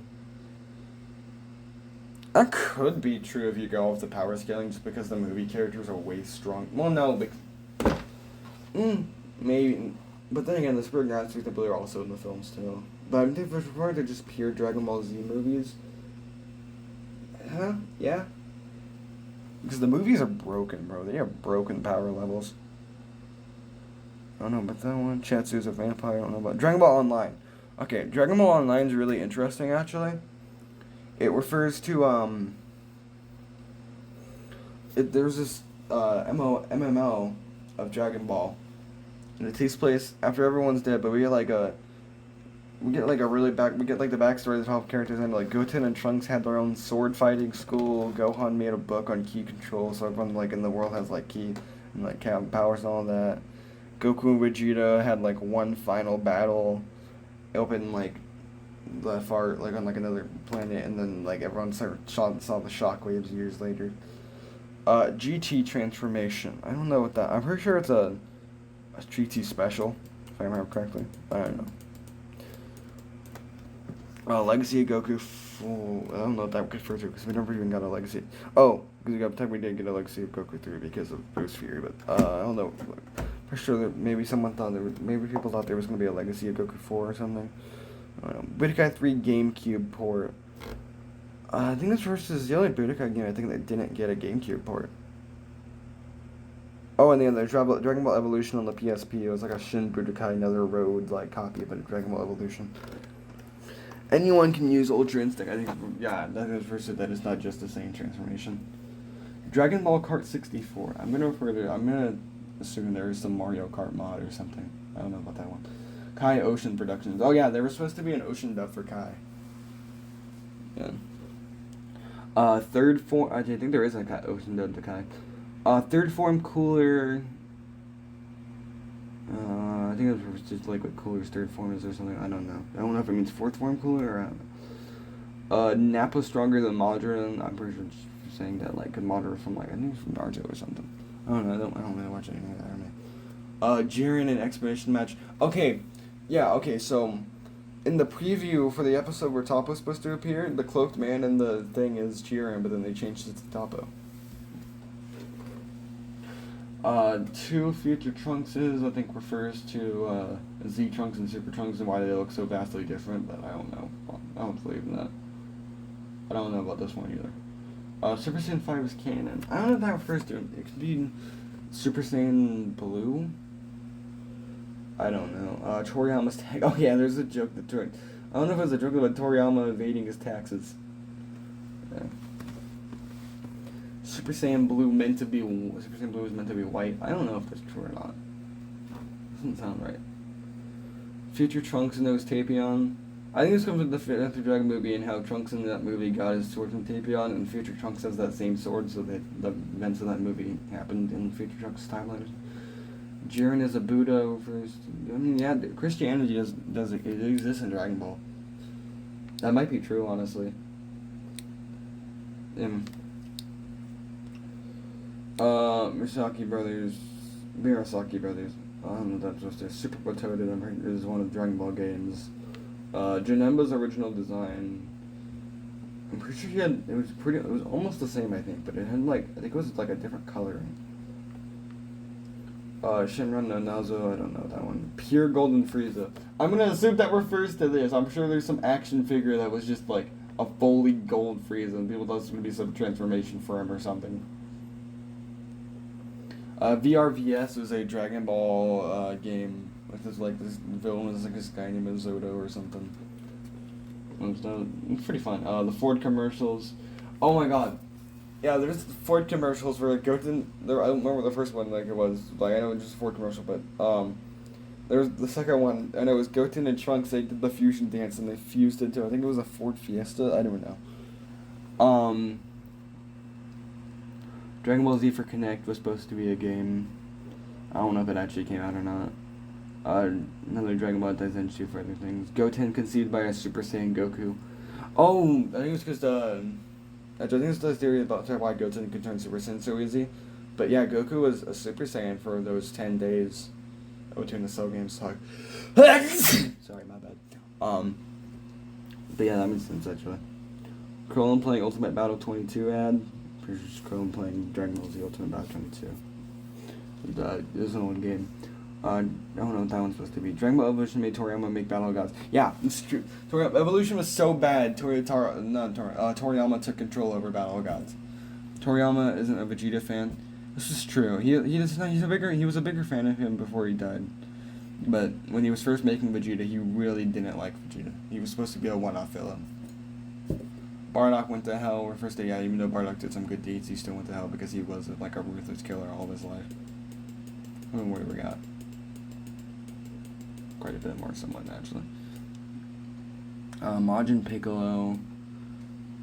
That could be true if you go off the power scaling, just because the movie characters are way strong. Well, no, but maybe. But then again, the Super God / Super Blue are also in the films too. But I think for they're just pure Dragon Ball Z movies. Huh? Yeah. Because the movies are broken, bro. They have broken power levels. I don't know about that one. Chatsu's a vampire. I don't know about Dragon Ball Online. Okay, Dragon Ball Online is really interesting, actually. It refers to there's this MMO of Dragon Ball, and it takes place after everyone's dead. But we get like the backstory of the top characters, and like Goten and Trunks had their own sword fighting school. Gohan made a book on ki control, so everyone like in the world has like ki and like powers and all that. Goku and Vegeta had like one final battle, open like the far like on like another planet, and then like everyone saw the shockwaves years later. GT transformation. I don't know what that. I'm pretty sure it's a GT special, if I remember correctly. I don't know. Legacy of Goku. I don't know what that refers to because we never even got a legacy. Oh, because we did get a legacy of Goku 3 because of Bruce Fury, but I don't know. For sure that maybe people thought there was going to be a legacy of Goku 4 or something. I don't know. Budokai 3 GameCube port. I think this versus the only Budokai game I think that didn't get a GameCube port. Oh, and then there's Dragon Ball Evolution on the PSP. It was like a Shin Budokai Nether Road like copy of Dragon Ball Evolution. Anyone can use Ultra Instinct. I think, yeah, that is versus that is not just the same transformation. Dragon Ball Kart 64. I'm gonna assume there is some Mario Kart mod or something. I don't know about that one. Kai Ocean Productions. Oh yeah, there was supposed to be an Ocean dub for Kai. Yeah. Third form. I think there is a Kai Ocean dub to Kai. Third form cooler. I think it was just like what cooler's third form is or something. I don't know. I don't know if it means fourth form cooler or I don't know. Nappa stronger than Madara. I'm pretty sure it's saying that like Madara from like I think it's from Naruto or something. I don't know. I don't really watch anything of that anime. Jiren and Expedition match. Okay, yeah. Okay, so in the preview for the episode where Toppo was supposed to appear, the cloaked man and the thing is Jiren, but then they changed it to Toppo. 2 future Trunkses, I think, refers to Z Trunks and Super Trunks and why they look so vastly different, but I don't know. I don't believe in that. I don't know about this one either. Super Saiyan 5 is canon. I don't know what that refers to. It could be Super Saiyan Blue? I don't know. Toriyama's tag. Oh yeah, there's a joke that I don't know if it was a joke about Toriyama evading his taxes. Yeah. Super Saiyan Blue is meant to be white. I don't know if that's true or not. Doesn't sound right. Future Trunks knows Tapion. I think this comes with the Fifth Dragon movie and how Trunks in that movie got his sword from Tapion, and Future Trunks has that same sword, so that the events of that movie happened in Future Trunks' timeline. Jiren is a Buddha first. I mean, yeah, Christianity does it exists in Dragon Ball. That might be true, honestly. Mirasaki Brothers. I don't know what that's supposed to. Super Potoden is one of Dragon Ball games. Janemba's original design. I'm pretty sure it was almost the same, I think, but it had I think it was like a different coloring. Shinran no Nazo, I don't know that one. Pure Golden Frieza. I'm gonna assume that refers to this. I'm sure there's some action figure that was just like a fully gold Frieza, and people thought it was gonna be some transformation for him or something. VRVS was a Dragon Ball game. This villain was like this guy named Zoto or something. It's pretty fun. The Ford commercials. Oh my god. Yeah, there's Ford commercials where like Goten. There, I don't remember what the first one like it was. Like I know it was just a Ford commercial, but there's the second one, and it was Goten and Trunks. They did the fusion dance, and they fused into I think it was a Ford Fiesta. I don't know. Dragon Ball Z for Connect was supposed to be a game. I don't know if it actually came out or not. Another Dragon Ball Daishenshi for other things. Goten conceived by a Super Saiyan Goku. Oh, I think it was because I think it's the theory about why Goten can turn Super Saiyan so easy. But yeah, Goku was a Super Saiyan for those 10 days. Between the Cell games talk. Sorry, my bad. But yeah, that makes sense actually. Krillin playing Ultimate Battle 22 ad. Pretty sure it's Krillin playing Dragon Ball Z Ultimate Battle 22. This is an old game. I don't know what that one's supposed to be. Dragon Ball Evolution made Toriyama make Battle of Gods. Yeah, it's true. Evolution was so bad, Toriyama took control over Battle of Gods. Toriyama isn't a Vegeta fan. This is true. He was a bigger fan of him before he died. But when he was first making Vegeta, he really didn't like Vegeta. He was supposed to be a one-off villain. Bardock went to hell. First day, yeah, even though Bardock did some good deeds, he still went to hell because he was like a ruthless killer all of his life. I mean, what do we got? Quite a bit more, someone actually. Majin Piccolo.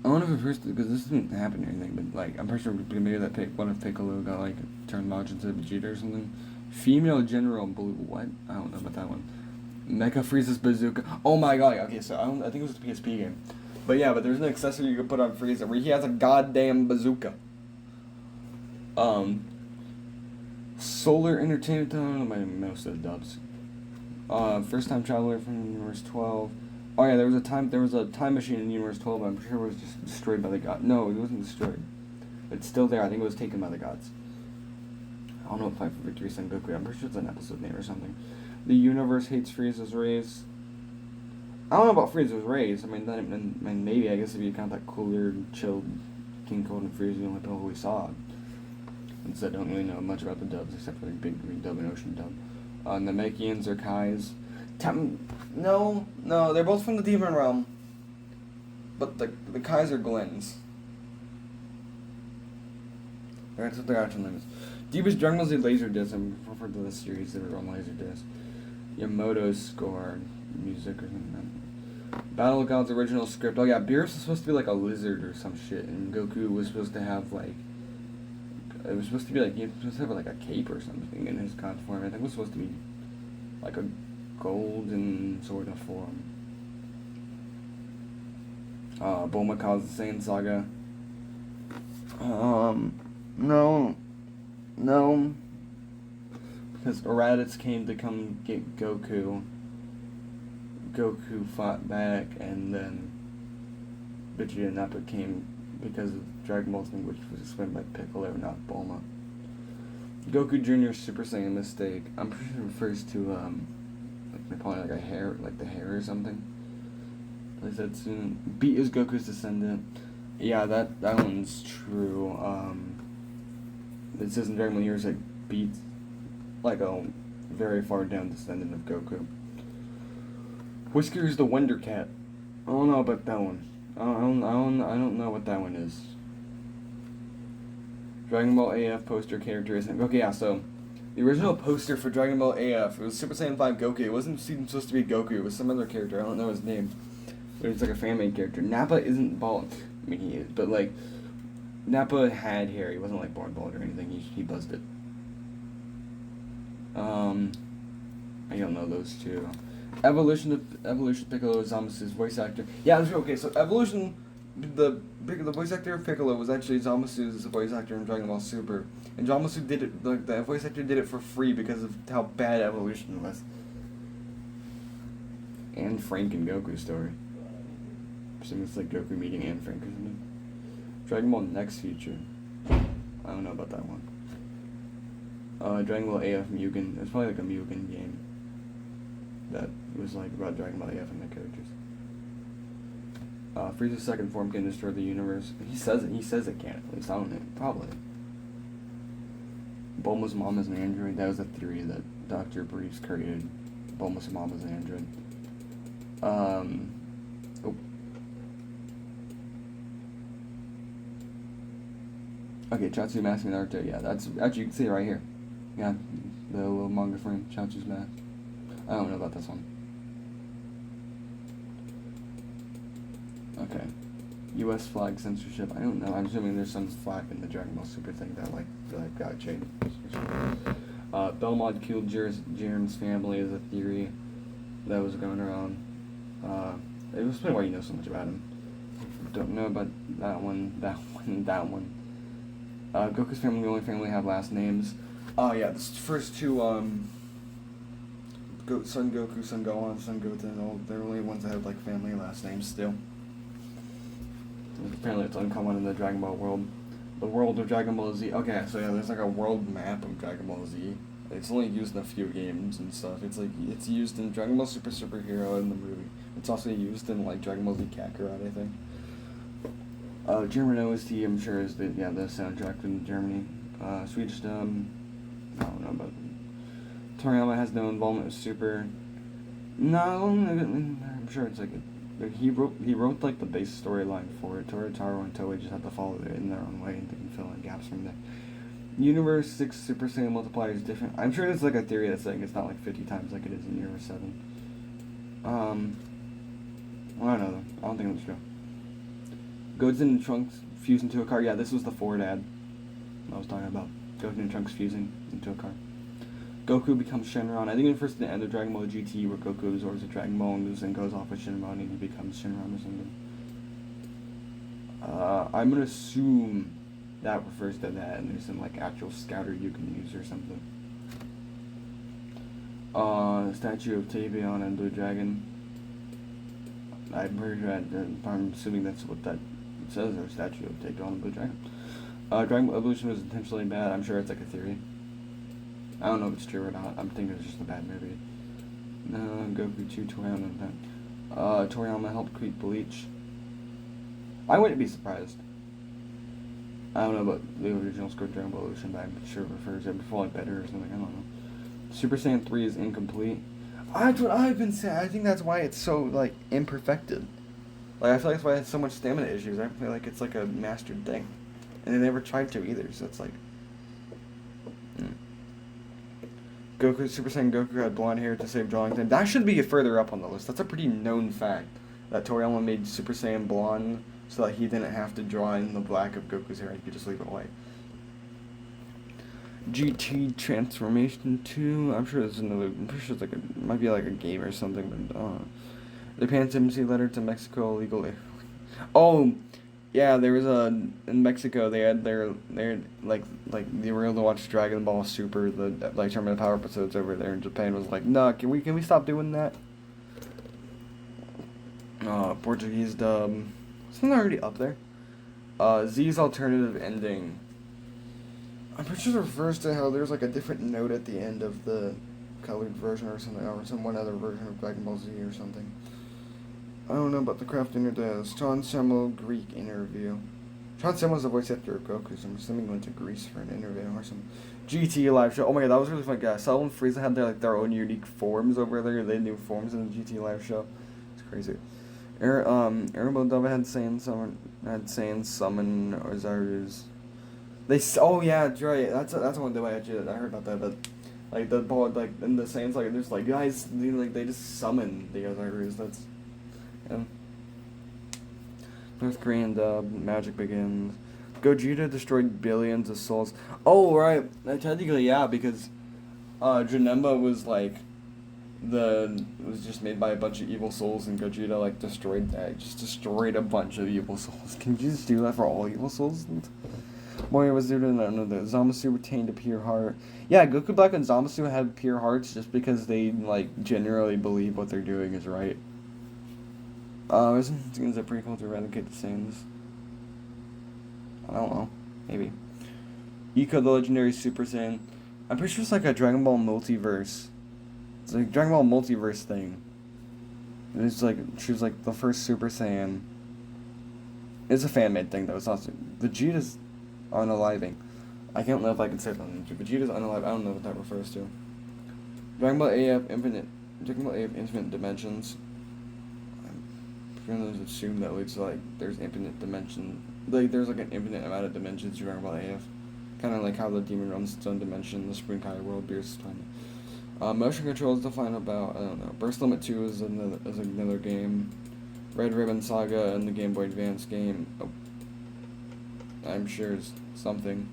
I don't know if it first because this didn't happen or anything, but like I'm pretty sure maybe one of Piccolo got like turned Majin to Vegeta or something. Female General Blue. What? I don't know about that one. Mecha Frieza's bazooka. Oh my god. Okay, so I think it was a PSP game, but yeah, but there's an accessory you can put on Frieza where he has a goddamn bazooka. Solar Entertainment. I don't know most of the dubs. First Time Traveler from Universe 12. Oh yeah, there was a time machine in Universe 12, but I'm sure it was just destroyed by the gods. No, it wasn't destroyed. It's still there. I think it was taken by the gods. I don't know if Fight for Victory Son Goku. I'm pretty sure it's an episode name or something. The universe hates Frieza's race. I don't know about Frieza's race. I mean, maybe, I guess if you count that cooler, chilled King Cold and Frieza, the only people we saw. Since I don't really know much about the dubs, except for the big green dub and ocean dub. Namekians or Kais. No, they're both from the Demon Realm. But the Kais are Glens. That's what their actual name is. Deepest Dragon Ball Z Laserdisc. I'm referring to the series that are on Laserdisc. Yamamoto's score, music or something. Battle of Gods original script. Oh yeah, Beerus was supposed to be like a lizard or some shit, and Goku was supposed to have like. It was supposed to be like he was supposed to have like a cape or something in his god form. I think it was supposed to be like a golden sort of form. Bulma caused the Saiyan Saga. No. Because Raditz came to come get Goku. Goku fought back, and then Vegeta and Nappa came because of Dragon Ball's thing, which was explained by Piccolo, not Bulma. Goku Jr. Super Saiyan mistake. I'm pretty sure it refers to probably like a hair, like the hair or something. At least that's soon. Beat is Goku's descendant. Yeah, that one's true. It says in Dragon Ball years like Beat's like a very far down descendant of Goku. Whisker's the Wonder Cat. I don't know about that one. I don't know what that one is. Dragon Ball AF poster character isn't. Okay, yeah, so the original poster for Dragon Ball AF, it was Super Saiyan 5 Goku. It wasn't even supposed to be Goku, it was some other character. I don't know his name. But it's like a fan-made character. Nappa isn't bald. I mean, he is, but like, Nappa had hair. He wasn't like born bald or anything. He buzzed it. I don't know those two. Evolution Piccolo is Zamasu's voice actor. Yeah, okay. So Evolution, the voice actor of Piccolo was actually Zamasu's voice actor in Dragon Ball Super, and Zamasu did it. The voice actor did it for free because of how bad Evolution was. And Frank and Goku's story. So it's like Goku meeting Anne Frank or something. Dragon Ball Next Future. I don't know about that one. Dragon Ball AF Mugen. It's probably like a Mugen game. That was like about Dragon Ball AF and the characters. Frieza's second form can destroy the universe. He says it can, at least. I don't know. Probably. Bulma's mom is an android. That was a theory that Dr. Briefs created. Bulma's mom is an android. Okay, Chaozu mask in Naruto. Yeah, that's actually you can see it right here. Yeah, the little manga frame, Chaozu's mask. I don't know about this one. Okay. U.S. flag censorship. I don't know. I'm assuming there's some flag in the Dragon Ball Super thing that got changed. Belmont killed Jiren's family is a theory that was going around. It was explain why you know so much about him. Don't know about that one. Goku's family, the only family have last names. Oh yeah, the first two Son Goku, Son Gohan, Son Goten, they're the only ones that have like family last names still. Apparently it's uncommon in the Dragon Ball world. The world of Dragon Ball Z. Okay, so yeah, there's like a world map of Dragon Ball Z. It's only used in a few games and stuff. It's used in Dragon Ball Superhero in the movie. It's also used in like Dragon Ball Z Kakarot, I think. German OST, I'm sure is the soundtrack in Germany. Swedish dub, I don't know, but Toriyama has no involvement with Super. No, I'm sure it's like he wrote like the base storyline for it. Taro and Toei just have to follow it in their own way and they can fill in gaps from there. Universe 6 Super Saiyan multiplier is different. I'm sure it's like a theory that's saying it's not like 50 times like it is in Universe 7. Well, I don't know though. I don't think that's true. Goten and Trunks fuse into a car. Yeah, this was the Ford ad I was talking about. Goten and Trunks fusing into a car. Goku becomes Shenron. I think it refers to the end of Dragon Ball GT where Goku absorbs a Dragon Ball and then goes off with Shenron and he becomes Shenron or something. I'm gonna assume that refers to that and there's some like actual scouter you can use or something. Statue of Tavion and Blue Dragon. I'm assuming that's what that says, or statue of Tavion and Blue Dragon. Dragon Ball Evolution was intentionally bad. I'm sure it's like a theory. I don't know if it's true or not. I'm thinking it's just a bad movie. Goku 2 Toriyama. Toriyama helped create Bleach. I wouldn't be surprised. I don't know about the original script Dragon Ball Evolution, but I'm sure it refers to it before like better or something. I don't know. Super Saiyan 3 is incomplete. That's what I've been saying. I think that's why it's so like imperfected. Like I feel like that's why it has so much stamina issues. I feel like it's like a mastered thing, and they never tried to either. So it's like. Goku, Super Saiyan Goku had blonde hair to save drawing time. That should be further up on the list. That's a pretty known fact. That Toriyama made Super Saiyan blonde so that he didn't have to draw in the black of Goku's hair. He could just leave it white. GT Transformation 2. I'm sure there's another. I'm pretty sure it might be like a game or something, but Japan's embassy letter to Mexico illegally. Oh, yeah, there was in Mexico they had their like they were able to watch Dragon Ball Super, the like Tournament of Power episodes over there, and Japan was like, nah, can we stop doing that? Portuguese dub. Isn't that already up there? Z's alternative ending. I'm pretty sure it refers to how there's like a different note at the end of the colored version or something, or some one other version of Dragon Ball Z or something. I don't know about the crafting or the Sean Semmel Greek interview. Sean Semmel's the voice actor of Goku, so I'm assuming he went to Greece for an interview or some GT live show. Oh my god, that was really fun, guys. Cell and Frieza had their own unique forms over there. They had new forms in the GT live show. It's crazy. Erebo Dova had Saiyan summon Ozarus. Oh yeah, that's right. That's one way I heard about that. But like the ball, like in the Saiyans, like there's like guys, they just summon the Ozarus. That's North Korean dub. Magic begins. Gogeta destroyed billions of souls. Oh right, technically yeah, because Janemba was like it was just made by a bunch of evil souls, and Gogeta like destroyed a bunch of evil souls. Can you just do that for all evil souls? Moria was due to the Zamasu retained a pure heart. Yeah, Goku Black and Zamasu have pure hearts just because they like generally believe what they're doing is right. Isn't it a prequel to eradicate the Saiyans? I don't know. Maybe. Iko the legendary Super Saiyan. I'm pretty sure it's like a Dragon Ball multiverse. It's like a Dragon Ball multiverse thing. And it's like she was like the first Super Saiyan. It's a fan made thing though. It's not Vegeta's unaliving. I can't know if I can say that on YouTube. Vegeta's unalive. I don't know what that refers to. Dragon Ball AF Infinite Dimensions. I'm gonna assume that it's like there's infinite dimension like there's like an infinite amount of dimensions you Dragon Ball AF. Kind of like how the demon runs its own dimension, the Spring Kai world beers time. Motion control is the final bout. I don't know. Burst Limit 2 is another game. Red Ribbon Saga and the Game Boy Advance game. Oh, I'm sure it's something.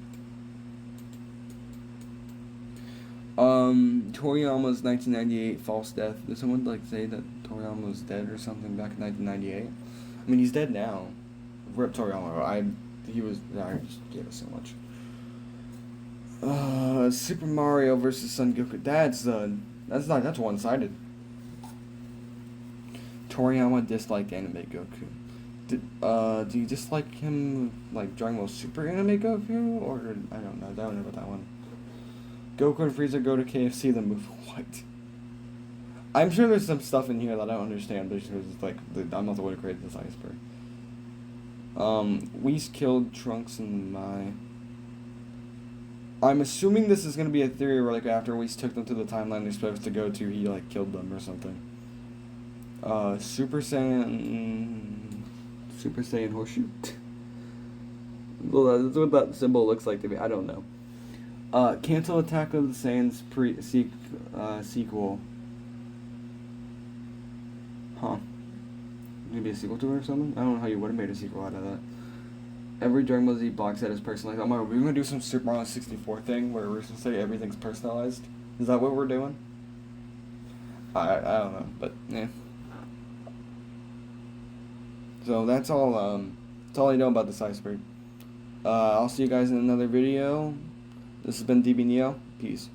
Toriyama's 1998 False Death. Did someone like say that Toriyama was dead or something back in 1998? I mean, he's dead now. Rip Toriyama. I just gave us so much. Super Mario versus Son Goku. That's one-sided. Toriyama disliked anime Goku. Do you dislike him like Dragon Ball Super anime Goku, or I don't know. I don't know about that one. Goku and Frieza go to KFC, then move white. I'm sure there's some stuff in here that I don't understand, but it's like I'm not the one who created this iceberg. Whis killed Trunks and Mai. I'm assuming this is gonna be a theory where like after Whis took them to the timeline they're supposed to go to, he like killed them or something. Super Saiyan horseshoe. Well, that's what that symbol looks like to me. I don't know. Cancel Attack of the Saiyans sequel. Huh. Maybe a sequel to it or something? I don't know how you would have made a sequel out of that. Every Dragon Ball Z box set is personalized. Oh my god, we're gonna do some Super Mario 64 thing where we're gonna say everything's personalized? Is that what we're doing? I don't know, but yeah. So that's all I know about this iceberg. I'll see you guys in another video. This has been DB Neo. Peace.